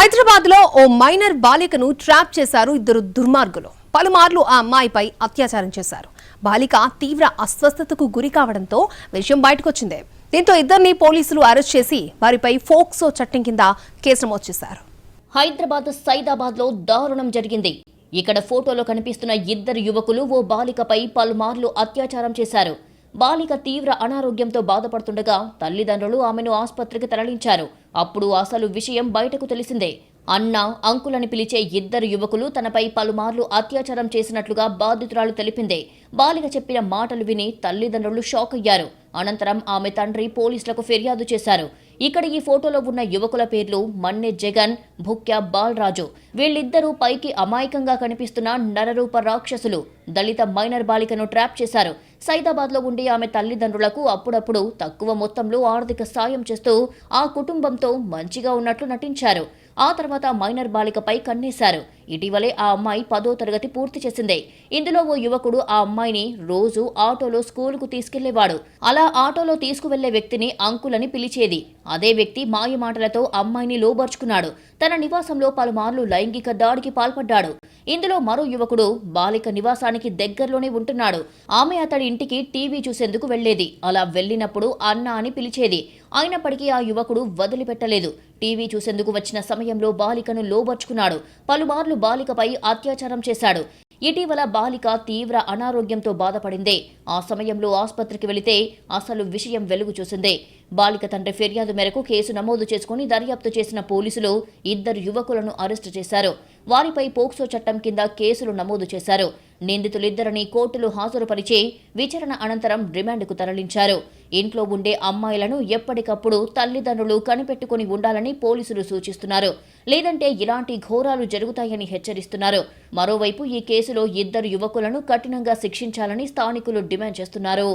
హైదరాబాద్ లో ఓ మైనర్ బాలికను ట్రాప్ చేశారు ఇద్దరు దుర్మార్గులు. పలుమార్లు ఆ అమ్మాయిపై అత్యాచారం చేశారు. బాలిక తీవ్ర అస్వస్థతకు గురి కావడంతో విషయం బయటకొచ్చింది. దీంతో ఇద్దరిని పోలీసులు అరెస్ట్ చేసి వారిపై ఫోక్సో చట్టం కింద కేసు నమోదు చేశారు. హైదరాబాద్ సైదాబాద్ లో దారుణం జరిగింది. ఇక్కడ ఫోటోలో కనిపిస్తున్న ఇద్దరు యువకులు ఓ బాలికపై పలుమార్లు అత్యాచారం చేశారు. బాలిక తీవ్ర అనారోగ్యంతో బాధపడుతుండగా తల్లిదండ్రులు ఆమెను ఆసుపత్రికి తరలించారు. అప్పుడు అసలు విషయం బయటకు తెలిసిందే. అన్న, అంకులని పిలిచే ఇద్దరు యువకులు తనపై పలుమార్లు అత్యాచారం చేసినట్లుగా బాధితురాలు తెలిపిందే. బాలిక చెప్పిన మాటలు విని తల్లిదండ్రులు షాక్ అయ్యారు. అనంతరం ఆమె తండ్రి పోలీసులకు ఫిర్యాదు చేశారు. ఇక్కడ ఈ ఫోటోలో ఉన్న యువకుల పేర్లు మన్నె జగన్, భుక్యా బాలరాజు. వీళ్ళిద్దరూ పైకి అమాయకంగా కనిపిస్తున్న నరరూప రాక్షసులు. దళిత మైనర్ బాలికను ట్రాప్ చేశారు. సైదాబాద్లో ఉండే ఆమె తల్లిదండ్రులకు అప్పుడప్పుడు తక్కువ మొత్తంలో ఆర్థిక సాయం చేస్తూ ఆ కుటుంబంతో మంచిగా ఉన్నట్లు నటించారు. ఆ తర్వాత మైనర్ బాలికపై కన్నేశారు. ఇటీవలే ఆ అమ్మాయి 10వ తరగతి పూర్తి చేసిందే. ఇందులో ఓ యువకుడు ఆ అమ్మాయిని రోజు ఆటోలో స్కూలుకు తీసుకెళ్లేవాడు. అలా ఆటోలో తీసుకువెళ్లే వ్యక్తిని అంకులని పిలిచేది. అదే వ్యక్తి మాయమాటలతో అమ్మాయిని లోబర్చుకున్నాడు. తన నివాసంలో పలుమార్లు లైంగిక దాడికి పాల్పడ్డాడు. ఇందులో మరో యువకుడు బాలిక నివాసానికి దగ్గరలోనే ఉంటున్నాడు. ఆమె అతడి ఇంటికి టీవీ చూసేందుకు వెళ్లేది. అలా వెళ్లినప్పుడు అన్న అని పిలిచేది. అయినప్పటికీ ఆ యువకుడు వదిలిపెట్టలేదు. టీవీ చూసేందుకు వచ్చిన సమయంలో బాలికను లోబర్చుకున్నాడు. పలుమార్లు బాలికపై అత్యాచారం చేశాడు. ఇటీవల బాలిక తీవ్ర అనారోగ్యంతో బాధపడిందే. ఆ సమయంలో ఆసుపత్రికి వెళితే అసలు విషయం వెలుగు చూసిందే. బాలిక తండ్రి ఫిర్యాదు మేరకు కేసు నమోదు చేసుకుని దర్యాప్తు చేసిన పోలీసులు ఇద్దరు యువకులను అరెస్టు చేశారు. వారిపై పోక్సో చట్టం కింద కేసులు నమోదు చేశారు. నిందితులిద్దరిని కోర్టులో హాజరుపరిచి విచారణ అనంతరం రిమాండ్కు తరలించారు. ఇంట్లో ఉండే అమ్మాయిలను ఎప్పటికప్పుడు తల్లిదండ్రులు కనిపెట్టుకుని ఉండాలని పోలీసులు సూచిస్తున్నారు. లేదంటే ఇలాంటి ఘోరాలు జరుగుతాయని హెచ్చరిస్తున్నారు. మరోవైపు ఈ కేసులో ఇద్దరు యువకులను కఠినంగా శిక్షించాలని స్థానికులు డిమాండ్ చేస్తున్నారు.